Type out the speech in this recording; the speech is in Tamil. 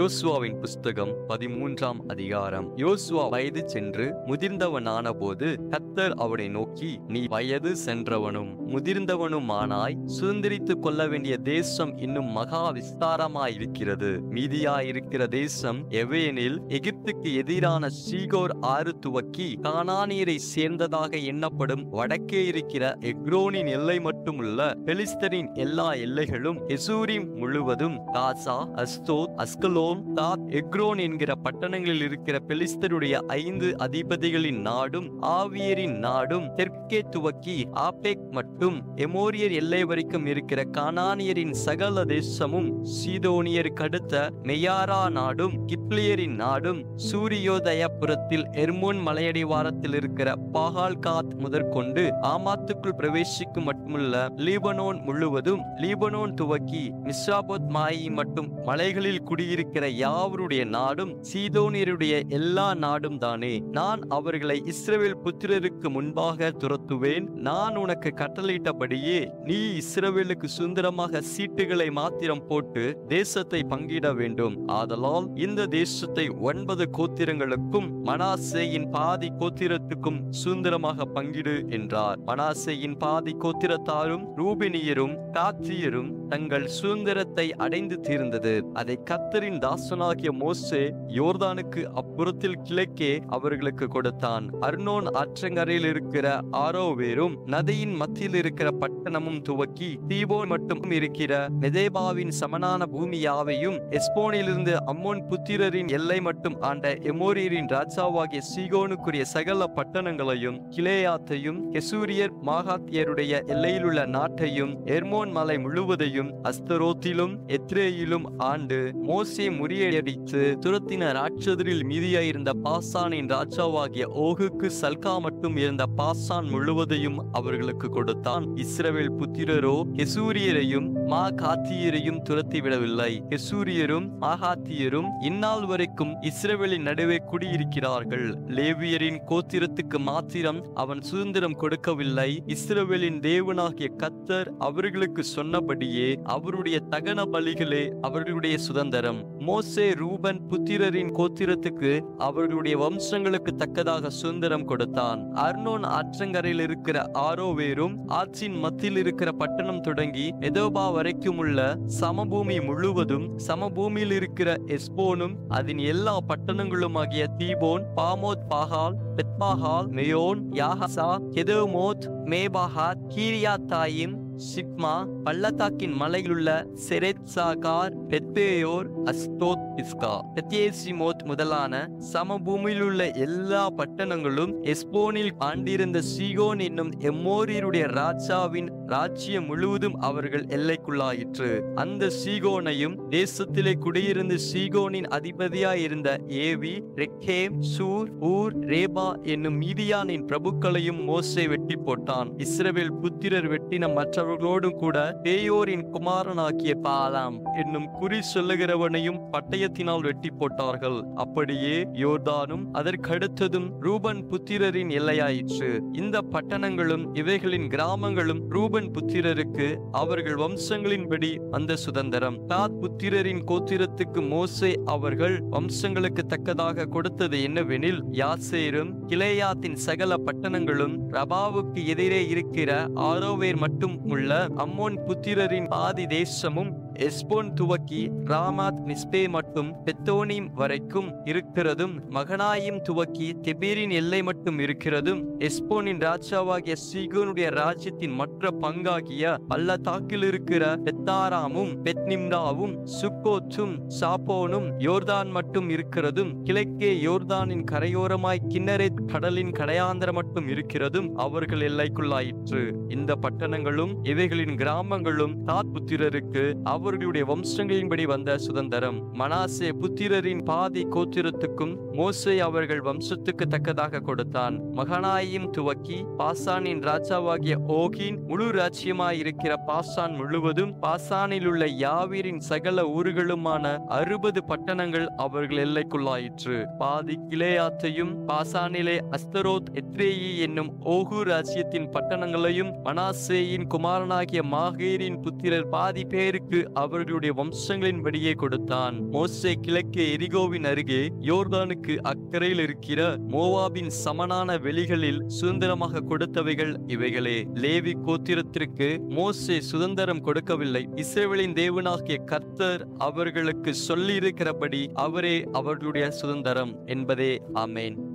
யோசுவாவின் புஸ்தகம் 13ஆம் அதிகாரம். யோசுவா வயது சென்று முதிர்ந்தவனான போது கர்த்தர் அவனை நோக்கி, நீ வயது சென்றவனும் முதிர்ந்தவனுமானாய் சுதந்திரித்துக் கொள்ள வேண்டிய தேசம் இன்னும் மகா விஸ்தாரமாயிருக்கிறது. மீதியாயிருக்கிற தேசம் எவையெனில், எகிப்துக்கு எதிரான சீகோர் ஆறு துவக்கி கானானியரை சேர்ந்ததாக எண்ணப்படும் வடக்கே இருக்கிற எக்ரோனின் எல்லை மட்டுமுள்ள பெலிஸ்தரின் எல்லா எல்லைகளும், எசூரிம் முழுவதும், காசா, அஸ்தோத், அஸ்கலோன், தாத், எக்ரோன் என்கிற பட்டணங்களில் இருக்கிற பெலிஸ்தருடைய 5 அதிபதிகளின் நாடும், ஆவியரின் நாடும், தெற்கே துவக்கி ஆபேக் மட்டும் எமோரியர் எல்லை வரைக்கும் இருக்கிற கானானியரின் சகல தேசமும், சீதோனியருக்கு அடுத்த மெயாரா நாடும், கிப்லியரின் நாடும், சூரியோதயபுரத்தில் எர்மோன் மலையடிவாரத்தில் இருக்கிற பாகால்காத் முதற்கொண்டு ஆமாத்துக்குள் பிரவேசிக்கும் மட்டுமுள்ள லீபனோன் முழுவதும், லீபனோன் துவக்கி மிஸ்ராபோத் மாயி மட்டும் மலைகளில் குடியிருக்கிற யாவருடைய நாடும், சீதோனியருடைய எல்லா நாடும் தானே. நான் அவர்களை இஸ்ரவேல் புத்திரருக்கு முன்பாக துரத்துவேன். நான் உனக்கு கட்டளையிட்டபடியே நீ இஸ்ரவேலுக்கு சுதந்திரமாக சீட்டுகளை மாத்திரம் போட்டு தேசத்தை பங்கிட வேண்டும். ஆதலால் இந்த தேசத்தை 9 கோத்திரங்களுக்கும் மனாசேயின் பாதி கோத்திரத்துக்கும் சுதந்திரமாக பங்கிடு என்றார். மனாசேயின் பாதி கோத்திரத்தாரும் ரூபெனியரும் காத்தியரும் தங்கள் சுதந்திரத்தை அடைந்து தீர்ந்தது. அதை கர்த்தரின் தாசனாகிய மோசே யோர்தானுக்கு அப்புறத்தில் கிழக்கே அவர்களுக்கு கொடுத்தான். அர்னோன் ஆற்றங்கரையில் இருக்கிற ஆரோவேரும் நதியின் மத்தியில் இருக்கிற பட்டணமும் துவக்கி தீபோன் மட்டும் இருக்கிற மெதேபாவின் சமனான பூமியாவையும், எஸ்போனிலிருந்து அம்மோன் புத்திரரின் எல்லை மட்டும் ஆண்ட எமோரியரின் ராஜாவாகிய சீகோனுக்குரிய சகல பட்டணங்களையும், கிலேயாத்தையும், கெசூரியர் மாகாத்தியருடைய எல்லையிலுள்ள நாட்டையும், எர்மோன் மலை முழுவதையும், அஸ்தரோத்திலும் எத்ரேயிலும் ஆண்டு மோசே முறியடித்து துரத்தின ராட்சதரில் மீதியாயிருந்த பாசானின் ராஜாவாகிய ஓகுக்கு சல்கா மட்டும் இருந்த பாசான் முழுவதையும் அவர்களுக்கு கொடுத்தான். இஸ்ரவேல் புத்திரரோ கெசூரியரையும் மாகாத்தியரையும் துரத்தி விடவில்லை. கெசூரியரும் மாகாத்தியரும் இந்நாள் வரைக்கும் இஸ்ரவேலின் நடுவே குடியிருக்கிறார்கள். லேவியரின் கோத்திரத்துக்கு மாத்திரம் அவன் சுதந்திரம் கொடுக்கவில்லை. இஸ்ரவேலின் தேவனாகிய கர்த்தர் அவர்களுக்கு சொன்னபடியே அவருடைய தகன பலிகளே அவர்களுடைய சுதந்திரம். மோசே ரூபன் புத்திரரின் கோத்திரத்துக்கு அவர்களுடைய வம்சங்களுக்கு தக்கதாக சுதந்திரம் கொடுத்தான். அர்னோன் ஆற்றங்கரையில் இருக்கிற ஆரோவேரும் ஆற்றின் மத்தியில் இருக்கிற பட்டணம் தொடங்கி மெதோபா வரைக்கும் உள்ள சமபூமி முழுவதும், சமபூமியில் இருக்கிற எஸ்போனும் அதன் எல்லா பட்டணங்களும் ஆகிய தீபோன், பாமோத் பாகால், பெத்பாகால், மெயோன், யாஹசா, கெதோமோத், மேபாகாத், கீரியாத்தாயிம், சிப்மா, பள்ளத்தாக்கின் மலையிலுள்ள செரெத்சாகார், பெத்பேயோர், அஸ்தோத், பிஸ்கா, பெத்யேசிமோத் முதலான சமபூமியிலுள்ள எல்லா பட்டணங்களும், எஸ்போனில் ஆண்டிருந்த சீகோன் என்னும் எம்மோரியருடைய ராஜாவின் ராஜ்யம் முழுவதும் அவர்கள் எல்லைக்குள்ளாயிற்று. அந்த சீகோனையும் தேசத்திலே குடியிருந்து சீகோனின் அதிபதியாயிருந்த ஏவி, ரெக்கேம், சூர், ஊர், ரேபா என்னும் மீதியானின் பிரபுக்களையும் மோசே வெட்டி போட்டான். இஸ்ரவேல் புத்திரர் வெட்டின மற்றவர்களோடும் கூட பேயோரின் குமாரனாகிய பாலாம் என்னும் குறி சொல்லுகிறவனையும் பட்டயத்தினால் வெட்டி போட்டார்கள். அப்படியே யோர்தானும் அதற்கடுத்ததும் ரூபன் புத்திரரின் எல்லையாயிற்று. இந்த பட்டணங்களும் இவைகளின் கிராமங்களும் ரூபன் புத்திரருக்கு அவர்கள் வம்சங்களின்படி வந்த சுதந்திரம். காத் புத்திரரின் கோத்திரத்துக்கு மோசே அவர்கள் வம்சங்களுக்கு தக்கதாக கொடுத்தது என்னவெனில், யாசேரும் கிலேயாத்தின் சகல பட்டணங்களும், ரபாவுக்கு எதிரே இருக்கிற ஆரோவேர் மட்டும் உள்ள அம்மோன் புத்திரரின் பாதி தேசமும், எஸ்போன் துவக்கி ராமாத் மிஸ்பே மட்டும் பெத்தோனிம் வரைக்கும் இருக்கிறதும், மகனாயும் துவக்கி தெபீரின் எல்லை மட்டும் இருக்கிறதும், எஸ்போனின் ராஜாவாகிய சீகோனுடைய ராஜ்யத்தின் மற்ற பங்காகிய பள்ளத்தாக்கில் இருக்கிற பெத்தாராமும், பெத்னிம்ராவும், சுக்கோத்தும், சாப்போனும், யோர்தான் மட்டும் இருக்கிறதும், கிழக்கே யோர்தானின் கரையோரமாய் கின்னரேத் கடலின் கடையாந்திர மட்டும் இருக்கிறதும் அவர்கள் எல்லைக்குள்ளாயிற்று. இந்த பட்டணங்களும் இவைகளின் கிராமங்களும் காத் புத்திரருக்கு அவர்களுடைய வம்சங்களின்படி வந்த சுதந்திரம். மனாசே புத்திரரின் பாதி கோத்திரத்துக்கும் மோசே அவர்கள் வம்சத்துக்கு தக்கதாக கொடுத்தான். மகனாயீம் துவக்கி பாசானின் ராஜாவாகிய ஓகின் முழு ராஜ்யமாயிருக்கிற பாசான் முழுவதும், பாசானில் உள்ள யாவீரின் சகல ஊர்களுமான 60 பட்டணங்கள் அவர்கள் எல்லைக்குள்ளாயிற்று. பாதி கிலேயாத்தையும் பாசானிலே அஸ்தரோத் எத்ரேயி என்னும் ஓகு ராஜ்யத்தின் பட்டணங்களையும் மனாசேயின் குமாரனாகிய மாகீரின் புத்திரர் பாதி பேருக்கு அவர்களுடைய வம்சங்களின்படியே கொடுத்தான். மோசே கிழக்கே எரிகோவின் அருகே யோர்தானுக்கு அக்கறையில் இருக்கிற மோவாபின் சமனான வெளிகளில் சுதந்திரமாக கொடுத்தவைகள் இவைகளே. லேவி கோத்திரத்திற்கு மோசே சுதந்திரம் கொடுக்கவில்லை. இஸ்ரவேலின் தேவனாகிய கர்த்தர் அவர்களுக்கு சொல்லியிருக்கிறபடி அவரே அவர்களுடைய சுதந்திரம் என்பதே. ஆமென்.